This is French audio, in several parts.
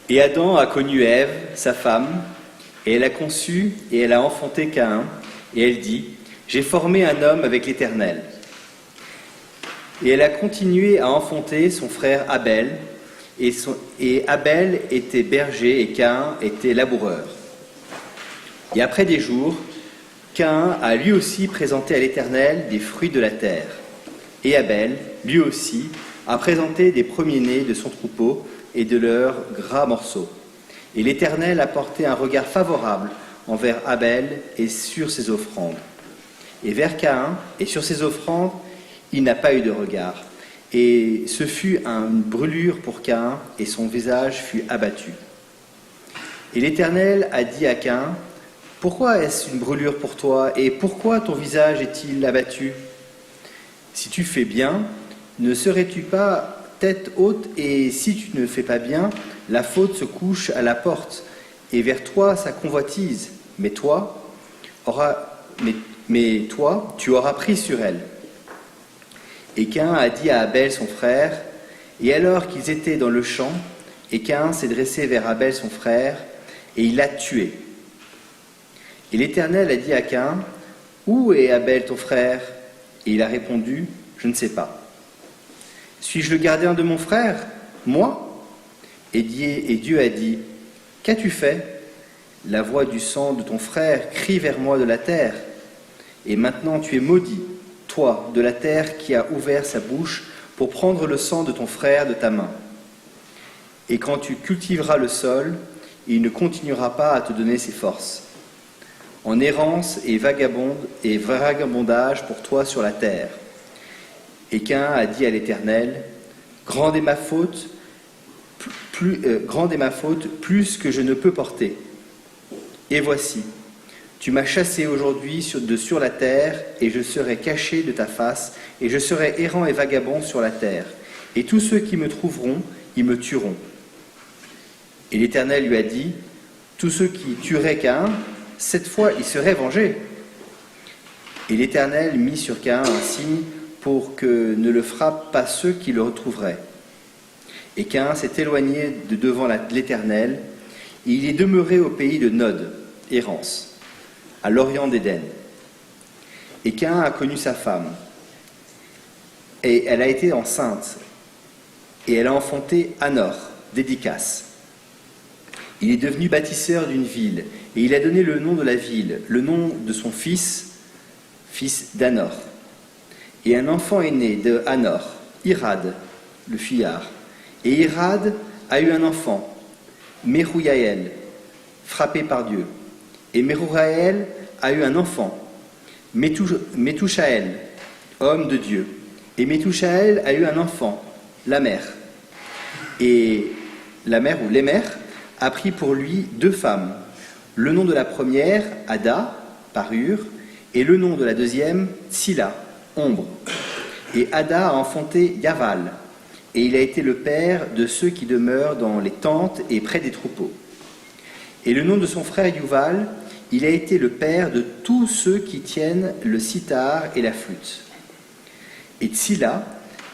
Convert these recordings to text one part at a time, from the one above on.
Et Adam a connu Ève, sa femme, et elle a conçu et elle a enfanté Caïn, et elle dit, « J'ai formé un homme avec l'Éternel. » Et elle a continué à enfanter son frère Abel, et Abel était berger et Caïn était laboureur. Et après des jours, Caïn a lui aussi présenté à l'Éternel des fruits de la terre. Et Abel, lui aussi, a présenté des premiers-nés de son troupeau et de leurs gras morceaux. Et l'Éternel a porté un regard favorable envers Abel et sur ses offrandes. Et vers Caïn et sur ses offrandes, il n'a pas eu de regard. Et ce fut une brûlure pour Caïn, et son visage fut abattu. Et l'Éternel a dit à Caïn, « Pourquoi est-ce une brûlure pour toi, et pourquoi ton visage est-il abattu? Si tu fais bien, ne serais-tu pas tête haute, et si tu ne fais pas bien, la faute se couche à la porte, et vers toi sa convoitise, mais toi, tu auras pris sur elle. » Et Caïn a dit à Abel son frère, et alors qu'ils étaient dans le champ, et Caïn s'est dressé vers Abel son frère, et il l'a tué. Et l'Éternel a dit à Caïn, « Où est Abel ton frère ?» Et il a répondu, « Je ne sais pas. » « Suis-je le gardien de mon frère, moi ?» Et Dieu a dit, « Qu'as-tu fait ? La voix du sang de ton frère crie vers moi de la terre. Et maintenant tu es maudit, toi, de la terre qui a ouvert sa bouche pour prendre le sang de ton frère de ta main. Et quand tu cultiveras le sol, il ne continuera pas à te donner ses forces. En errance et vagabondage pour toi sur la terre. » Et Caïn a dit à l'Éternel, « Grande est ma faute, plus que je ne peux porter. Et voici, tu m'as chassé aujourd'hui sur la terre, et je serai caché de ta face, et je serai errant et vagabond sur la terre. Et tous ceux qui me trouveront, ils me tueront. » Et l'Éternel lui a dit, « Tous ceux qui tueraient Caïn, cette fois ils seraient vengés. » Et l'Éternel mit sur Caïn un signe pour que ne le frappent pas ceux qui le retrouveraient. Et Caïn s'est éloigné de devant l'Éternel, et il est demeuré au pays de Nod, errance, à l'orient d'Éden. Et Caïn a connu sa femme, et elle a été enceinte, et elle a enfanté Anor, dédicace. Il est devenu bâtisseur d'une ville, et il a donné le nom de la ville, le nom de son fils d'Anor. Et un enfant est né de Anor, Irad, le fuyard. Et Irad a eu un enfant, Merouyaël, frappé par Dieu. Et Merouyaël a eu un enfant, Métouchaël, homme de Dieu. Et Métouchaël a eu un enfant, Lamer. Et Lamer ou Lémer a pris pour lui 2 femmes. Le nom de la première, Ada, parure, et le nom de la deuxième, Tsila, ombre. Et Ada a enfanté Yaval, et il a été le père de ceux qui demeurent dans les tentes et près des troupeaux. Et le nom de son frère Yuval, il a été le père de tous ceux qui tiennent le sitar et la flûte. Et Tsila,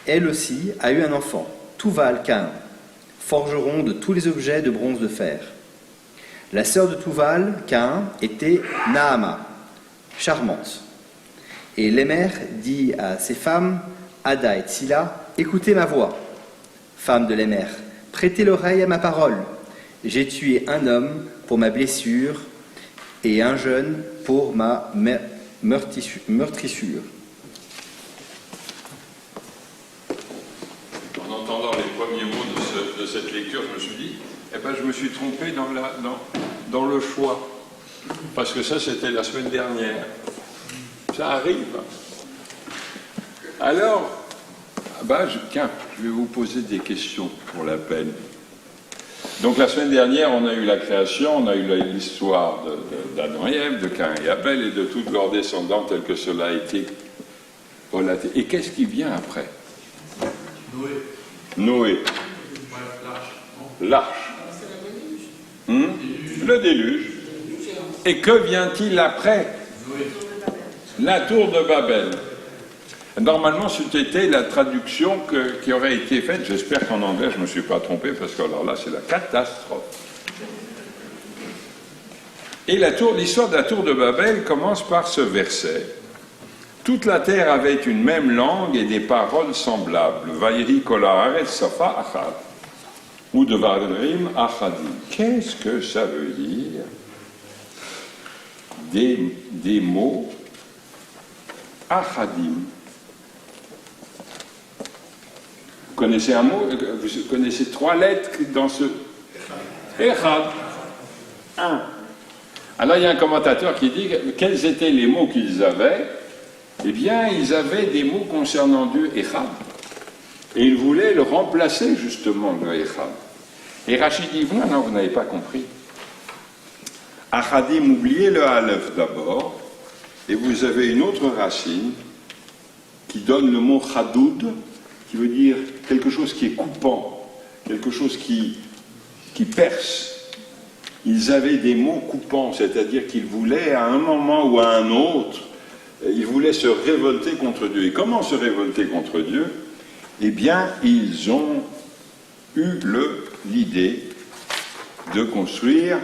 elle aussi, a eu un enfant, Tuval-Caïn, forgeron de tous les objets de bronze de fer. La sœur de Tuval-Caïn était Naama, charmante. Et Lémer dit à ses femmes, Ada et Tsila, « Écoutez ma voix, femme de Lémer, prêtez l'oreille à ma parole. J'ai tué un homme pour ma blessure et un jeune pour ma meurtrissure. » En entendant les premiers mots de cette lecture, je me suis dit, je me suis trompé dans le choix. Parce que ça, c'était la semaine dernière. Ça arrive. Alors, je vais vous poser des questions pour la peine. Donc la semaine dernière, on a eu la création, on a eu l'histoire d'Adam et Ève, de Caïn et Abel et de tous leurs descendants tel que cela a été relaté. Et qu'est-ce qui vient après? Noé. L'arche. Le déluge. Et que vient-il après? La tour de Babel. Normalement, c'était la traduction qui aurait été faite. J'espère qu'en anglais, je ne me suis pas trompé, parce que alors là, c'est la catastrophe. Et l'histoire de la tour de Babel commence par ce verset. Toute la terre avait une même langue et des paroles semblables. Vayri kol haaretz safa achad. Ou devarim achadim. Qu'est-ce que ça veut dire? Des mots achadim. Vous connaissez un mot? Vous connaissez 3 lettres dans ce echad. 1. Alors il y a un commentateur qui dit quels étaient les mots qu'ils avaient. Eh bien, ils avaient des mots concernant Dieu, echad. Et ils voulaient le remplacer justement, le echad. Et Rachid dit, non, vous n'avez pas compris. Achadim, oubliez le aleph d'abord, et vous avez une autre racine qui donne le mot chadoud, qui veut dire quelque chose qui est coupant, quelque chose qui perce. Ils avaient des mots coupants, c'est-à-dire qu'ils voulaient, à un moment ou à un autre, ils voulaient se révolter contre Dieu. Et comment se révolter contre Dieu? Eh bien, ils ont eu l'idée de construire,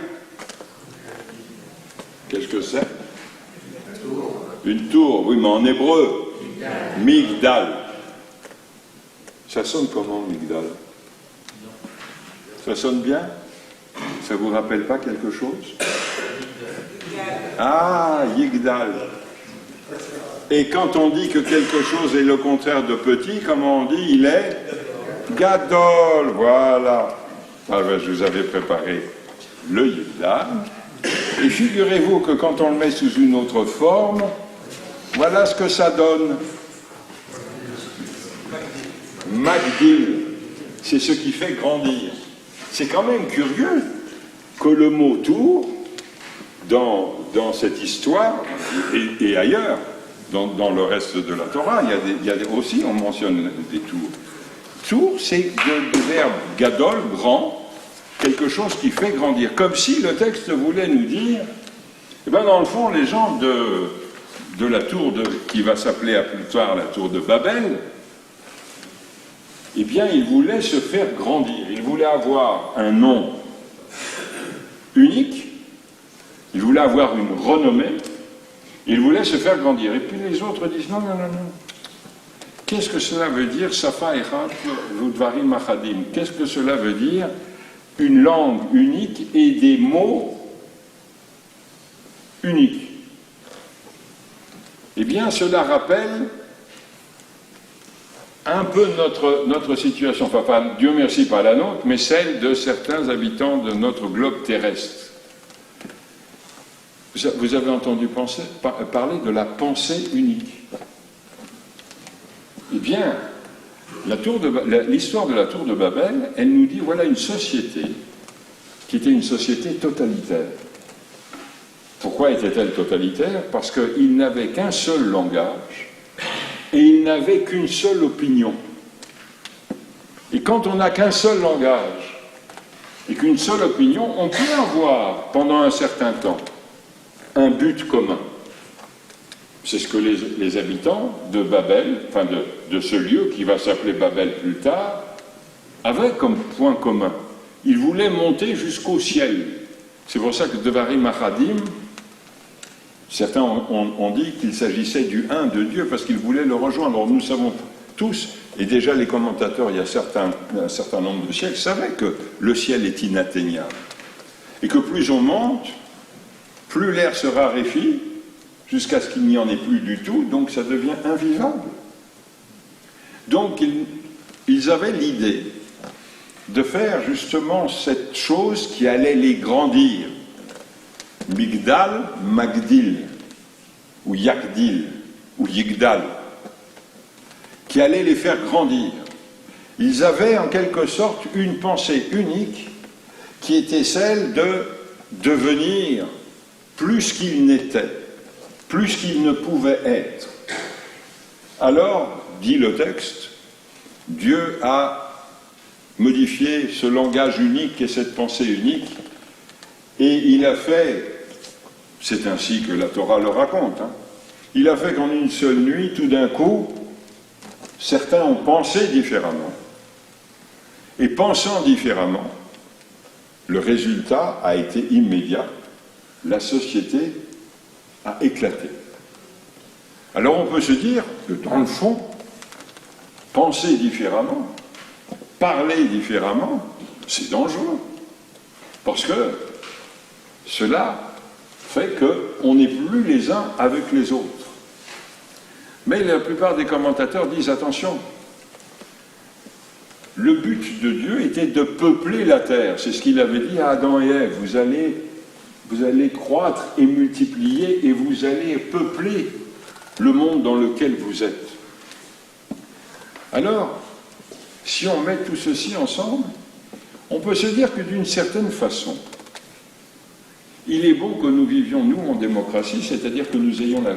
qu'est-ce que c'est? Une tour, oui, mais en hébreu, Migdal. Ça sonne comment, Migdal? Ça sonne bien? Ça vous rappelle pas quelque chose? Ah, Yigdal. Et quand on dit que quelque chose est le contraire de petit, comment on dit? Il est Gadol, voilà. Ah ben, je vous avais préparé le Yigdal. Et figurez-vous que quand on le met sous une autre forme, voilà ce que ça donne. Magdil, c'est ce qui fait grandir. C'est quand même curieux que le mot tour, dans cette histoire, et ailleurs, dans le reste de la Torah, il y a aussi, on mentionne des tours. Tour, c'est le verbe gadol, grand, quelque chose qui fait grandir. Comme si le texte voulait nous dire, eh bien dans le fond, les gens de la tour qui va s'appeler à plus tard la tour de Babel, eh bien ils voulaient se faire grandir. Ils voulaient avoir un nom unique, ils voulaient avoir une renommée, ils voulaient se faire grandir. Et puis les autres disent non. Qu'est-ce que cela veut dire, Safa Echad Vudvarim Achadim? Qu'est-ce que cela veut dire? Une langue unique et des mots uniques. Eh bien, cela rappelle un peu notre situation, enfin, pas, Dieu merci, pas la nôtre, mais celle de certains habitants de notre globe terrestre. Vous avez entendu parler de la pensée unique. Eh bien, l'histoire de la tour de Babel, elle nous dit, voilà une société qui était une société totalitaire. Pourquoi était-elle totalitaire? Parce qu'il n'avait qu'un seul langage et il n'avait qu'une seule opinion. Et quand on n'a qu'un seul langage et qu'une seule opinion, on peut avoir, pendant un certain temps, un but commun. C'est ce que les habitants de Babel, enfin de ce lieu qui va s'appeler Babel plus tard, avaient comme point commun. Ils voulaient monter jusqu'au ciel. C'est pour ça que Devarim Achadim, certains ont dit qu'il s'agissait du un de Dieu parce qu'ils voulaient le rejoindre. Alors nous savons tous, et déjà les commentateurs il y a un certain nombre de siècles, savaient que le ciel est inatteignable. Et que plus on monte, plus l'air se raréfie, jusqu'à ce qu'il n'y en ait plus du tout, donc ça devient invivable. Donc ils avaient l'idée de faire justement cette chose qui allait les grandir. Migdal, Magdil, ou Yakdil, ou Yigdal, qui allait les faire grandir. Ils avaient en quelque sorte une pensée unique qui était celle de devenir plus qu'ils n'étaient, plus qu'ils ne pouvaient être. Alors, dit le texte, Dieu a modifié ce langage unique et cette pensée unique, et il a fait, c'est ainsi que la Torah le raconte, il a fait qu'en une seule nuit, tout d'un coup, certains ont pensé différemment. Et pensant différemment, le résultat a été immédiat. La société a éclaté. Alors on peut se dire que dans le fond, penser différemment, parler différemment, c'est dangereux. Parce que cela fait qu'on n'est plus les uns avec les autres. Mais la plupart des commentateurs disent attention, le but de Dieu était de peupler la terre. C'est ce qu'il avait dit à Adam et Ève. Vous allez croître et multiplier et vous allez peupler le monde dans lequel vous êtes. Alors, si on met tout ceci ensemble, on peut se dire que d'une certaine façon, il est bon que nous vivions, nous, en démocratie, c'est-à-dire que nous ayons la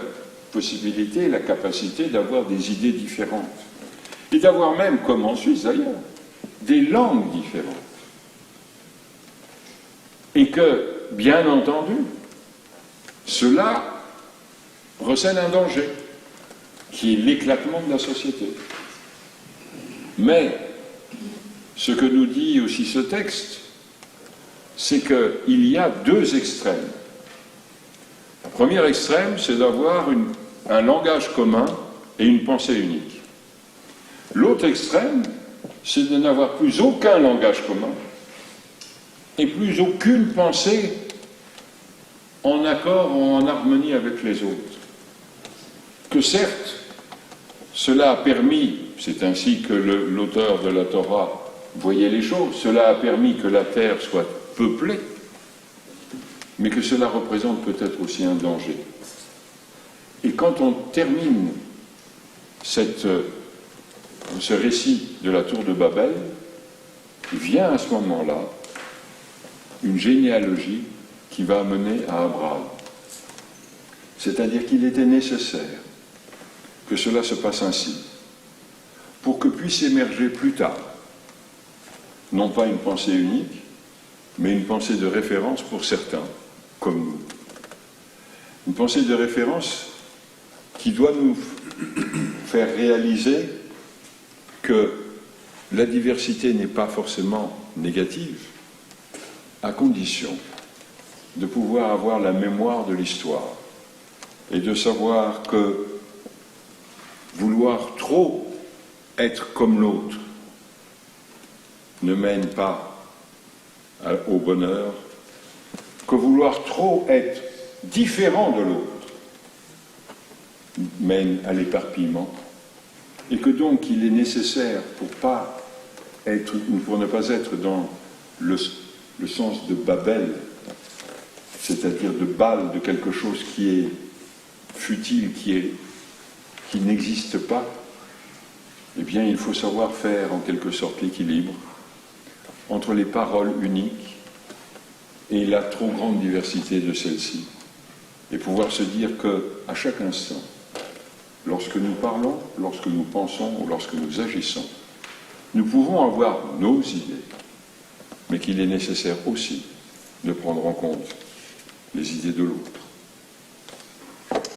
possibilité et la capacité d'avoir des idées différentes. Et d'avoir même, comme en Suisse d'ailleurs, des langues différentes. Et que, bien entendu, cela recèle un danger, qui est l'éclatement de la société. Mais, ce que nous dit aussi ce texte, c'est qu'il y a deux extrêmes. Le premier extrême, c'est d'avoir un langage commun et une pensée unique. L'autre extrême, c'est de n'avoir plus aucun langage commun et plus aucune pensée en accord ou en harmonie avec les autres. Que certes, cela a permis, c'est ainsi que l'auteur de la Torah voyait les choses, cela a permis que la terre soit peuplée, mais que cela représente peut-être aussi un danger. Et quand on termine ce récit de la tour de Babel, vient à ce moment-là une généalogie qui va mener à Abraham. C'est-à-dire qu'il était nécessaire que cela se passe ainsi, pour que puisse émerger plus tard, non pas une pensée unique, mais une pensée de référence pour certains, comme nous. Une pensée de référence qui doit nous faire réaliser que la diversité n'est pas forcément négative, à condition de pouvoir avoir la mémoire de l'histoire et de savoir que vouloir trop être comme l'autre ne mène pas au bonheur, que vouloir trop être différent de l'autre mène à l'éparpillement, et que donc il est nécessaire pour ne pas être dans le sens de Babel, c'est-à-dire de Baal, de quelque chose qui est futile, qui n'existe pas, eh bien il faut savoir faire en quelque sorte l'équilibre entre les paroles uniques et la trop grande diversité de celles-ci, et pouvoir se dire qu'à chaque instant, lorsque nous parlons, lorsque nous pensons ou lorsque nous agissons, nous pouvons avoir nos idées, mais qu'il est nécessaire aussi de prendre en compte les idées de l'autre.